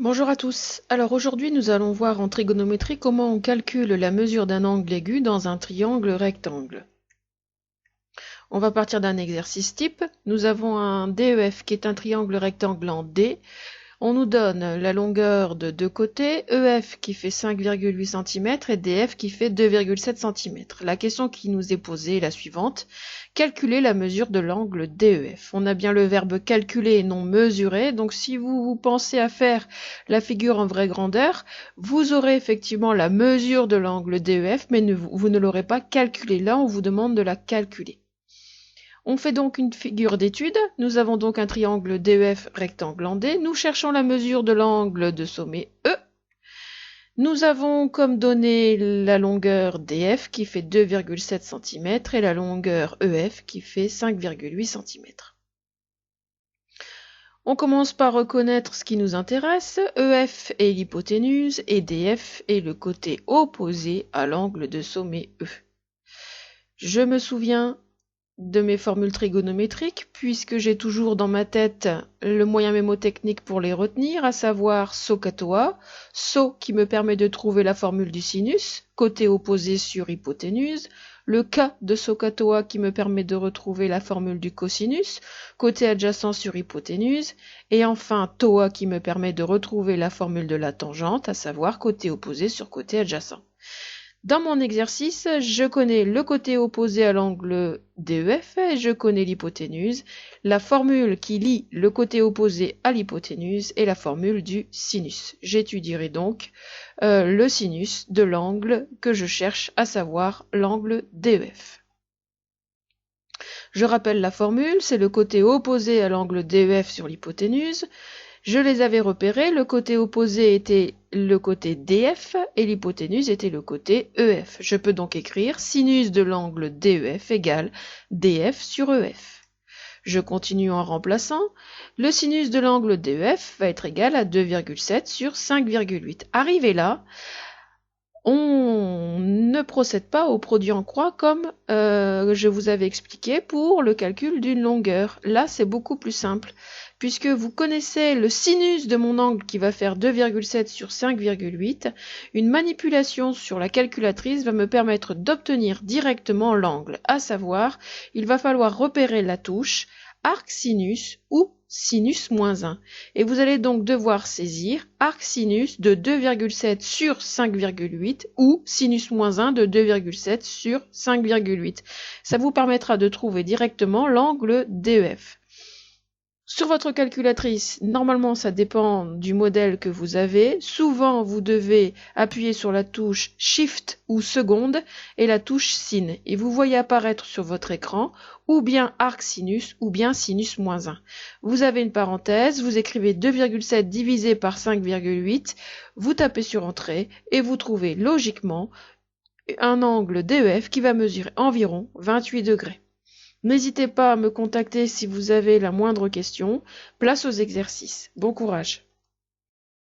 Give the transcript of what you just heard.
Bonjour à tous. Alors aujourd'hui nous allons voir en trigonométrie comment on calcule la mesure d'un angle aigu dans un triangle rectangle. On va partir d'un exercice type. Nous avons un DEF qui est un triangle rectangle en D. On nous donne la longueur de deux côtés, EF qui fait 5,8 cm et DF qui fait 2,7 cm. La question qui nous est posée est la suivante. Calculer la mesure de l'angle DEF. On a bien le verbe calculer et non mesurer, donc si vous pensez à faire la figure en vraie grandeur, vous aurez effectivement la mesure de l'angle DEF, mais vous ne l'aurez pas calculé. Là, on vous demande de la calculer. On fait donc une figure d'étude. Nous avons donc un triangle DEF rectangle en D. Nous cherchons la mesure de l'angle de sommet E. Nous avons comme donnée la longueur DF qui fait 2,7 cm et la longueur EF qui fait 5,8 cm. On commence par reconnaître ce qui nous intéresse. EF est l'hypoténuse et DF est le côté opposé à l'angle de sommet E. Je me souviens de mes formules trigonométriques, puisque j'ai toujours dans ma tête le moyen mémotechnique pour les retenir, à savoir SOHCAHTOA, SO qui me permet de trouver la formule du sinus, côté opposé sur hypoténuse, le K de SOHCAHTOA qui me permet de retrouver la formule du cosinus, côté adjacent sur hypoténuse, et enfin TOA qui me permet de retrouver la formule de la tangente, à savoir côté opposé sur côté adjacent. Dans mon exercice, je connais le côté opposé à l'angle DEF et je connais l'hypoténuse. La formule qui lie le côté opposé à l'hypoténuse est la formule du sinus. J'étudierai donc le sinus de l'angle que je cherche, à savoir l'angle DEF. Je rappelle la formule, c'est le côté opposé à l'angle DEF sur l'hypoténuse. Je les avais repérés, le côté opposé était le côté DF et l'hypoténuse était le côté EF. Je peux donc écrire sinus de l'angle DEF égale DF sur EF. Je continue en remplaçant. Le sinus de l'angle DEF va être égal à 2,7 sur 5,8. Arrivé là, on ne procède pas au produit en croix comme je vous avais expliqué pour le calcul d'une longueur. Là, c'est beaucoup plus simple, puisque vous connaissez le sinus de mon angle qui va faire 2,7 sur 5,8. Une manipulation sur la calculatrice va me permettre d'obtenir directement l'angle, à savoir, il va falloir repérer la touche arc sinus ou sinus moins 1. Et vous allez donc devoir saisir arc sinus de 2,7 sur 5,8 ou sinus moins 1 de 2,7 sur 5,8. Ça vous permettra de trouver directement l'angle DEF. Sur votre calculatrice, normalement ça dépend du modèle que vous avez. Souvent vous devez appuyer sur la touche Shift ou seconde et la touche Sin. Et vous voyez apparaître sur votre écran ou bien arc sinus ou bien sinus moins 1. Vous avez une parenthèse, vous écrivez 2,7 divisé par 5,8, vous tapez sur Entrée et vous trouvez logiquement un angle DEF qui va mesurer environ 28 degrés. N'hésitez pas à me contacter si vous avez la moindre question. Place aux exercices. Bon courage.